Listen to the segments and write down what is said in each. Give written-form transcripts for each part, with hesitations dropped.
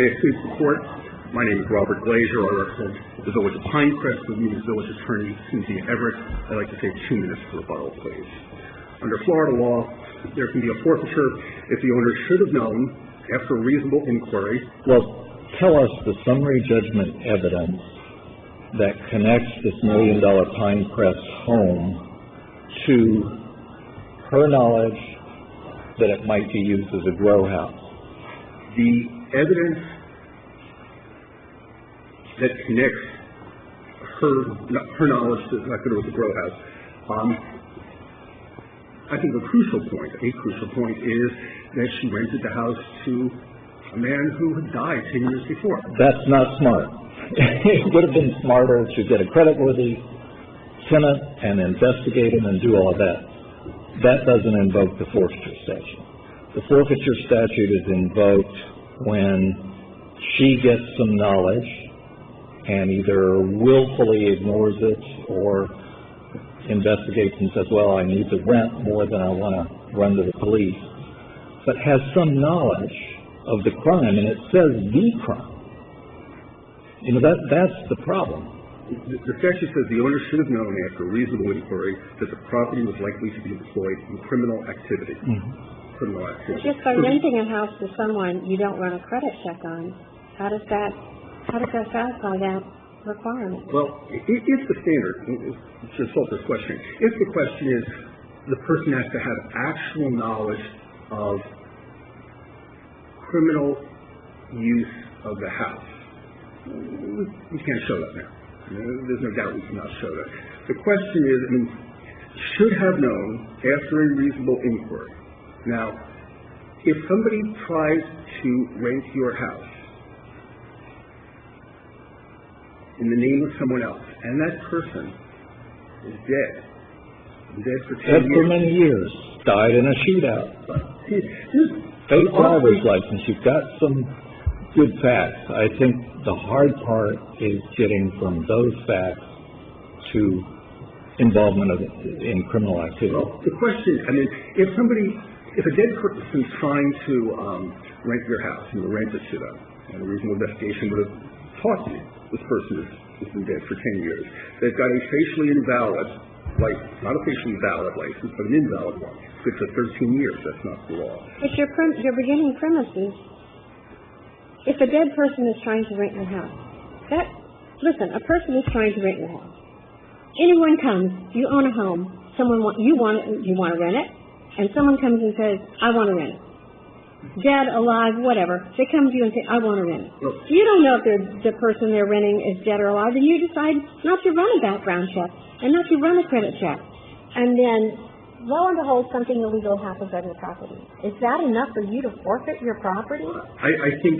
May it please the Court, my name is Robert Glazier. I represent the Village of Pinecrest, with me is Village Attorney Cynthia Everett. I'd like to take 2 minutes for rebuttal, please. Under Florida law, there can be a forfeiture if the owner should have known, after a reasonable inquiry. Well, tell us the summary judgment evidence that connects this $1 million Pinecrest home to her knowledge that it might be used as a grow house. The evidence that connects her knowledge that it was a grow house, I think a crucial point is that she rented the house to a man who had died 10 years before. That's not smart. It would have been smarter to get a creditworthy tenant and investigate him and do all of that. That doesn't invoke the forfeiture statute. The forfeiture statute is invoked when she gets some knowledge and either willfully ignores it or investigates and says, well, I need to rent more than I want to run to the police, but has some knowledge of the crime, and it says the crime. You know, that's the problem. The statute says the owner should have known after a reasonable inquiry that the property was likely to be employed in criminal activity. Mm-hmm. Criminal activity. Just by renting a house to someone you don't run a credit check on, how does that satisfy that requirement? Well, if the standard, to solve this question, if the question is the person has to have actual knowledge of criminal use of the house, we can't show that now. There's no doubt we cannot show that. The question is, should have known after a reasonable inquiry. Now, if somebody tries to rent your house in the name of someone else, and that person is dead for 10 years. For many years, died in a shootout. Fake driver's license. You've got some good facts. I think the hard part is getting from those facts to involvement in criminal activity. Well, the question, if a dead person is trying to rent your house and you rent it to them, and a reasonable investigation would have taught you this person has been dead for 10 years. They've got a facially invalid license, not a facially valid license, but an invalid one. Good for 13 years. That's not the law. But your beginning premise is, if a dead person is trying to rent your house, a person is trying to rent your house. Anyone comes, you own a home, you want to rent it, and someone comes and says, I want to rent it. Dead, alive, whatever. They come to you and say, I want to rent it. You don't know if the person they're renting is dead or alive, and you decide not to run a background check and not to run a credit check. And then, lo and behold, something illegal happens on your property. Is that enough for you to forfeit your property? I think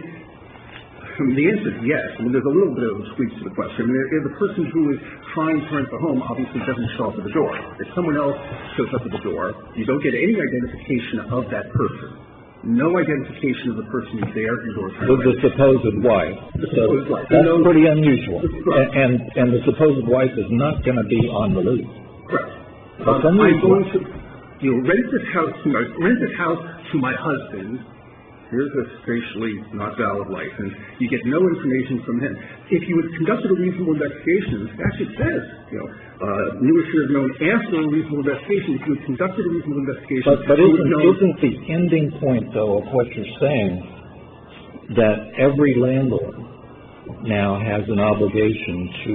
the answer is yes. There's a little bit of a tweak to the question. If the person who is trying to rent the home obviously doesn't show up at the door. If someone else shows up at the door, you don't get any identification of that person. No identification of the person who's there at your door. The supposed wife. That's pretty unusual. And the supposed wife is not going to be on the loose. Correct. I'm going to rent this house to my husband. Here's a facially not valid license. You get no information from him. If you had conducted a reasonable investigation, the statute says, knew or should have known after a reasonable investigation. If you had conducted a reasonable investigation, but isn't the ending point, though, of what you're saying that every landlord now has an obligation to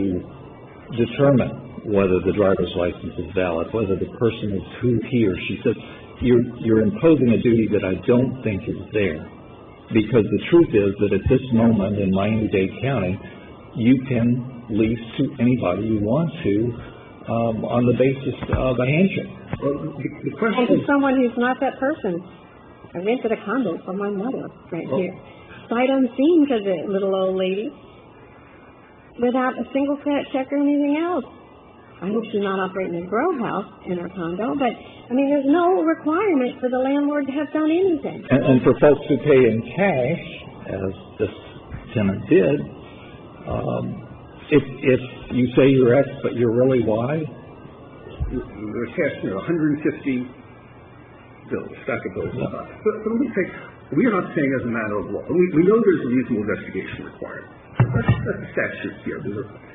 determine whether the driver's license is valid, whether the person is who he or she says? You're imposing a duty that I don't think is there, because the truth is that at this moment in Miami-Dade County, you can lease to anybody you want to on the basis of a handshake. Well, and to someone who's not that person. I rented a condo for my mother right here. Sight unseen to the little old lady without a single credit check or anything else. I hope she's not operating a grow house in her condo, but, there's no requirement for the landlord to have done anything. And for folks who pay in cash, as this tenant did, if you say you're X, but you're really Y? There's cash, 150 bills, stack of bills. But let me take We are not saying as a matter of law. We know there's a reasonable investigation required. That's the statute here.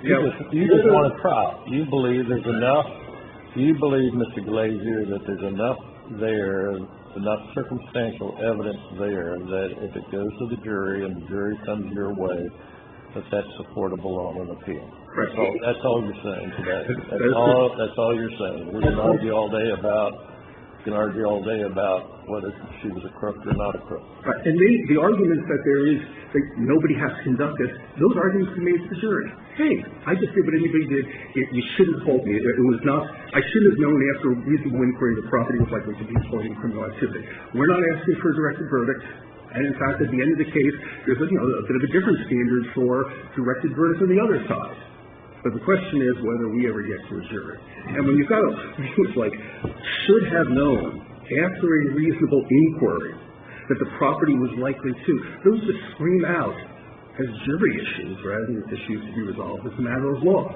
You just want to try. You believe there's enough. You believe, Mr. Glazier, that there's enough there, enough circumstantial evidence there that if it goes to the jury and the jury comes your way, that's supportable on an appeal. That's all you're saying today. That's all you're saying. We can argue all day about whether she was a crook or not a crook. Right. And the arguments that that nobody has to conduct this, those arguments can be made to the jury. Hey, I just did what anybody did. You shouldn't fault me. It was not. I shouldn't have known after a reasonable inquiry the property was likely to be employed in criminal activity. We're not asking for a directed verdict. And in fact, at the end of the case, there's a bit of a different standard for directed verdicts on the other side. But the question is whether we ever get to a jury. And when you've got it's like, should have known after a reasonable inquiry that the property was likely to, those just scream out as jury issues rather than issues to be resolved as a matter of law.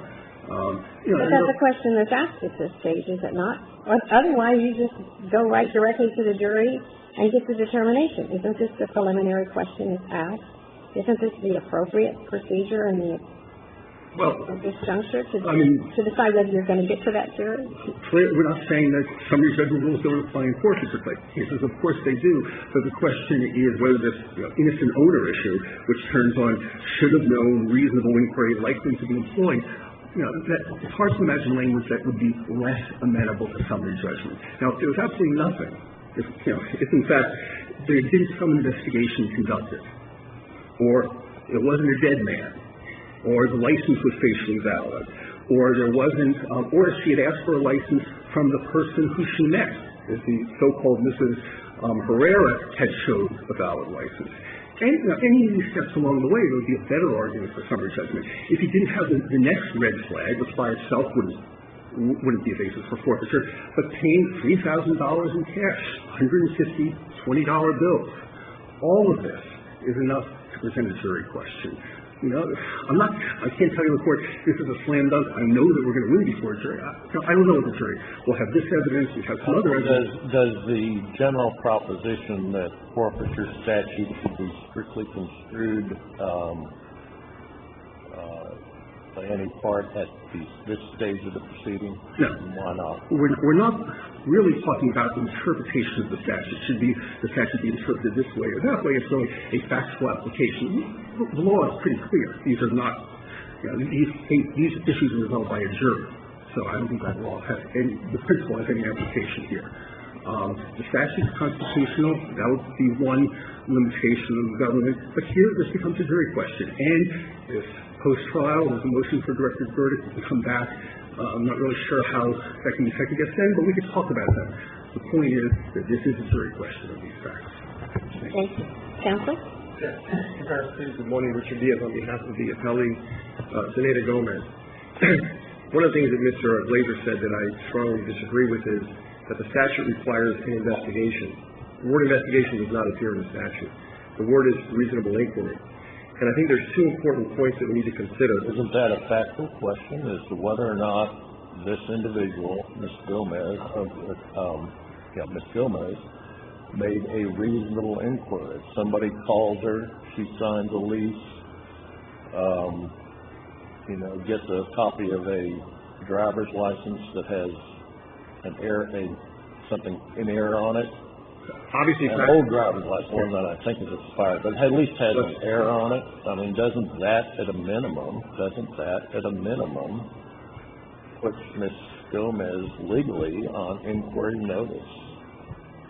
But that's a question that's asked at this stage, is it not? Otherwise, you just go right directly to the jury and get the determination. Isn't this the preliminary question that's asked? Isn't this the appropriate procedure and at this juncture to decide whether you're going to get to that jury? We're not saying that summary judgment rules don't apply in forfeiture cases. Of course they do. But the question is whether this innocent owner issue, which turns on should have known, reasonable inquiry, likely to be employed, it's hard to imagine language that would be less amenable to summary judgment. Now, if there was absolutely nothing, if in fact there didn't some investigation conducted, or it wasn't a dead man, or the license was facially valid, or there wasn't, or she had asked for a license from the person who she met, as the so-called Mrs. Herrera had showed a valid license. And any of these steps along the way, there would be a better argument for summary judgment. If you didn't have the next red flag, which by itself wouldn't be a basis for forfeiture, but paying $3,000 in cash, $150, $20 bills, all of this is enough to present a jury question. I can't tell you the court, this is a slam dunk. I know that we're going to win before a jury. I don't know what the jury. We'll have this evidence, we have some other evidence. Does the general proposition that forfeiture statute should be strictly construed by any part at this stage of the proceeding? No. Why not? We're not really talking about interpretation of the statute. Should be the statute be interpreted this way or that way? It's really a factual application. The law is pretty clear. These are not, these issues are resolved by a jury. So I don't think that law has the principle has any application here. The statute is constitutional. That would be one limitation of the government. But here, this becomes a jury question. And if post-trial there's a motion for directed verdict to come back, I'm not really sure how that can be second-guessed then, but we could talk about that. The point is that this is a jury question of these facts. Thank you. Counsel? Good morning, Richard Diaz on behalf of the appellee, Zenaida Gomez. One of the things that Mr. Glazer said that I strongly disagree with is that the statute requires an investigation. The word investigation does not appear in the statute. The word is reasonable inquiry. And I think there's two important points that we need to consider. Isn't that a factual question as to whether or not this individual, Ms. Gomez, made a reasonable inquiry? If somebody calls her, she signs a lease, gets a copy of a driver's license that has something in error on it. Obviously, an old driver's license, one that I think is expired, but at least has an error on it. I mean, doesn't that at a minimum put Ms. Gomez legally on inquiry notice,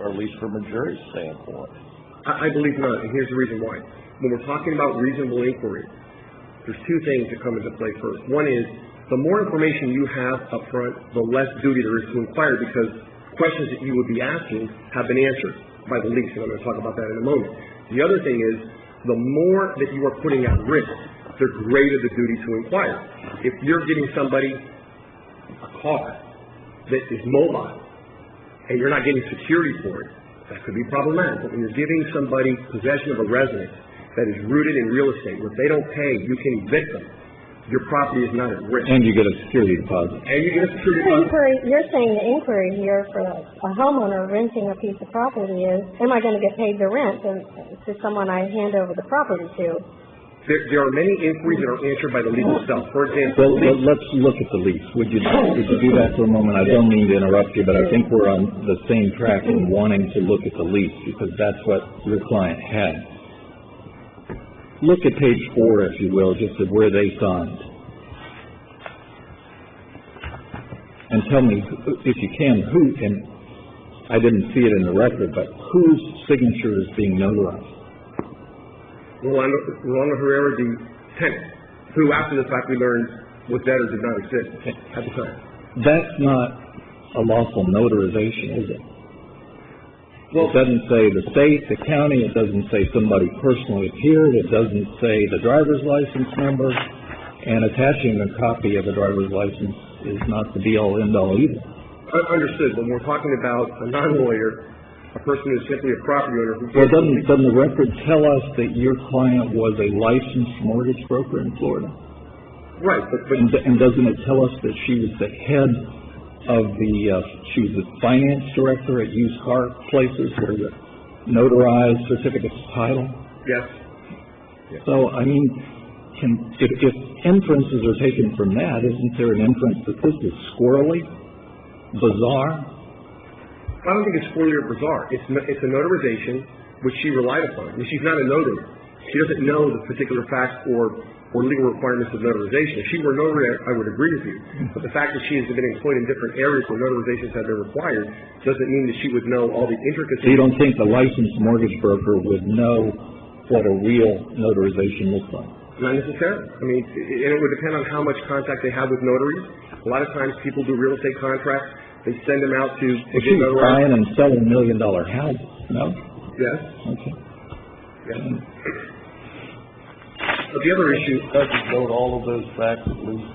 or at least from a jury standpoint? I believe not, and here's the reason why. When we're talking about reasonable inquiry, there's two things that come into play first. One is, the more information you have up front, the less duty there is to inquire, because questions that you would be asking have been answered by the lease, and I'm going to talk about that in a moment. The other thing is, the more that you are putting at risk, the greater the duty to inquire. If you're giving somebody a car that is mobile, and you're not getting security for it, that could be problematic. But when you're giving somebody possession of a residence that is rooted in real estate, where if they don't pay, you can evict them, your property is not at risk. And you get a security deposit. And you get a security The deposit. inquiry, you're saying the inquiry here for a homeowner renting a piece of property is, am I going to get paid the rent to someone I hand over the property to? There are many inquiries that are answered by the lease itself. For example, Well, let's look at the lease. Would you do that for a moment? I don't mean to interrupt you, but I think we're on the same track in wanting to look at the lease, because that's what your client had. Look at page 4, if you will, just of where they signed. And tell me, if you can, who, and I didn't see it in the record, but whose signature is being notarized? Rolando Herrera, the tenant, who after the fact we learned was dead or did not exist at the time. That's not a lawful notarization, is it? Well, It doesn't say the state, the county, it doesn't say somebody personally appeared, it doesn't say the driver's license number, and attaching a copy of a driver's license is not the be-all, end-all either. Understood. When we're talking about a non-lawyer, a person who's simply a property owner who... Well, doesn't the record tell us that your client was a licensed mortgage broker in Florida? Right, but And doesn't it tell us that she was the head of she was the finance director at used car places where you notarize certificates of title? yes. So, I mean, if inferences are taken from that, isn't there an inference that this is squirrely, bizarre? I don't think it's fully bizarre. It's a notarization which she relied upon. I mean, she's not a notary. She doesn't know the particular facts or legal requirements of notarization. If she were a notary, I would agree with you. But the fact that she has been employed in different areas where notarizations have been required doesn't mean that she would know all the intricacies. So you don't think the licensed mortgage broker would know what a real notarization looks like? Not necessarily. I mean, and it would depend on how much contact they have with notaries. A lot of times people do real estate contracts. They send them out to Well, she's buying and selling $1 million houses, no? Yes. Okay. Yes. But the other issue, Don't all of those facts at least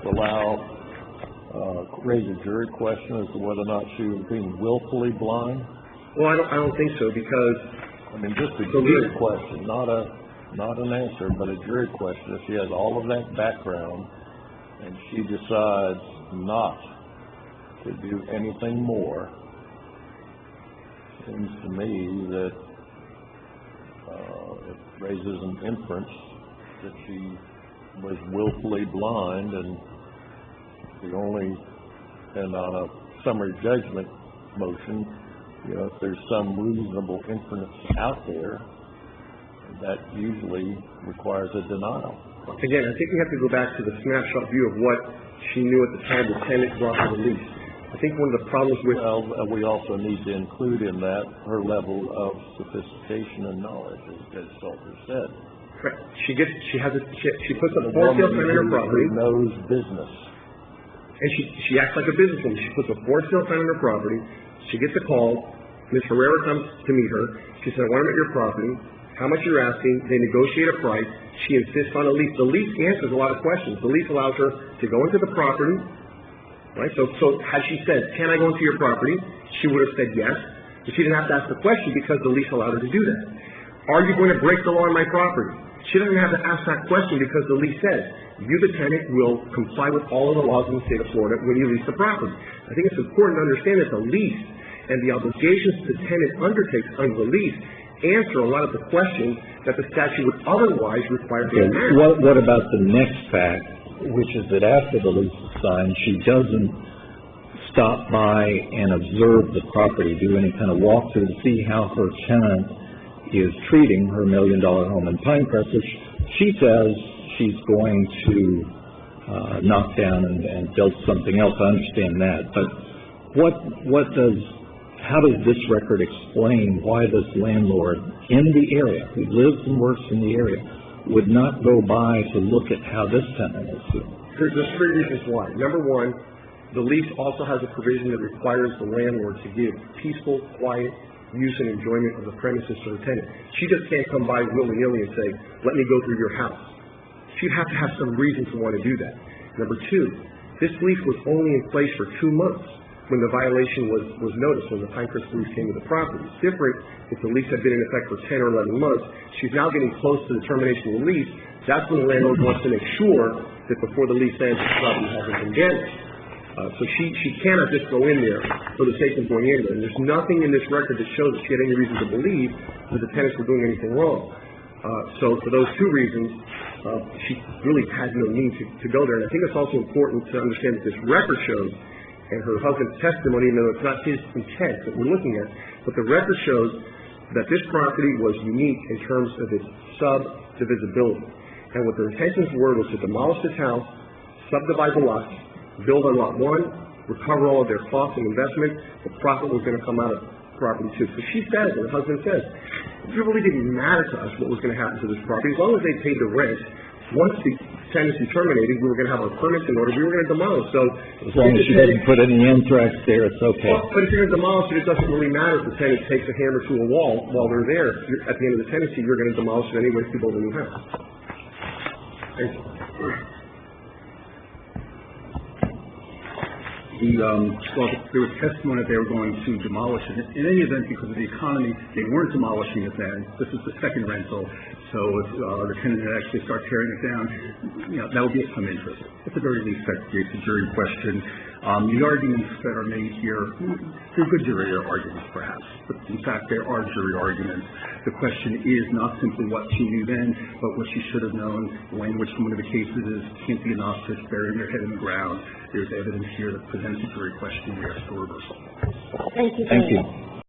raise a jury question as to whether or not she was being willfully blind? well, I don't think so, because I mean, just a jury question, not an answer, but a jury question. If she has all of that background and she decides not to do anything more, seems to me that it raises an inference that she was willfully blind, and on a summary judgment motion, if there's some reasonable inference out there, that usually requires a denial. again, I think we have to go back to the snapshot view of what she knew at the time the tenant brought her the lease. I think one of the problems with... Well, we also need to include in that her level of sophistication and knowledge, as Judge Salter said. She puts up a for sale sign on her property. Who knows business. And she acts like a businesswoman. She puts a for sale sign on her property. She gets a call. Ms. Herrera comes to meet her. She said, I want to meet your property. How much you're asking. They negotiate a price. She insists on a lease. The lease answers a lot of questions. The lease allows her to go into the property. Right? So had she said, can I go into your property? She would have said yes. But she didn't have to ask the question because the lease allowed her to do that. Are you going to break the law on my property? She doesn't have to ask that question because the lease says, you, the tenant, will comply with all of the laws in the state of Florida when you lease the property. I think it's important to understand that the lease and the obligations the tenant undertakes under the lease answer a lot of the questions that the statute would otherwise require to answer. What about the next fact, which is that after the lease is signed, she doesn't stop by and observe the property, do any kind of walkthrough to see how her tenant is treating her $1 million home in Pinecrest, which she says she's going to knock down and build something else. I understand that, but how does this record explain why this landlord in the area, who lives and works in the area, would not go by to look at how this tenant is doing? There's 3 reasons why. Number one, the lease also has a provision that requires the landlord to give peaceful, quiet use and enjoyment of the premises to the tenant. She just can't come by willy-nilly and say, let me go through your house. She'd have to have some reason to want to do that. Number two, this lease was only in place for 2 months when the violation was noticed, when the Pinecrest lease came to the property. It's different if the lease had been in effect for 10 or 11 months. She's now getting close to the termination of the lease. That's when the landlord wants to make sure that before the lease ends, the property hasn't been damaged. So she cannot just go in there for the sake of going in there. And there's nothing in this record that shows that she had any reason to believe that the tenants were doing anything wrong. So for those two reasons, she really had no need to go there. And I think it's also important to understand that this record shows, and her husband's testimony, even though it's not his intent that we're looking at, but the record shows that this property was unique in terms of its subdivisibility. And what their intentions were was to demolish this house, subdivide the lots, build on lot one, recover all of their costs and investment. The profit was going to come out of property two. So she says, and her husband says, it really didn't matter to us what was going to happen to this property. As long as they paid the rent, once the tenancy terminated, we were going to have our permits in order, we were going to demolish. So as long as she doesn't put any anthrax there, it's okay. Well, but if you're going to demolish it, it doesn't really matter if the tenant takes a hammer to a wall while they're there. At the end of the tenancy, you're going to demolish it anyway to build a new house. Thank you. Well, there was testimony that they were going to demolish it. In any event, because of the economy, they weren't demolishing it then. This is the second rental, so if the tenant had actually start tearing it down, that would be of some interest. At the very least, that creates a jury question. The arguments that are made here, they're good jury arguments, perhaps, but in fact, there are jury arguments. The question is not simply what she knew then, but what she should have known. The language from one of the cases is, can't be enough just burying their head in the ground. There's evidence here that presents a jury question. We ask for reversal. Thank you. Thank you.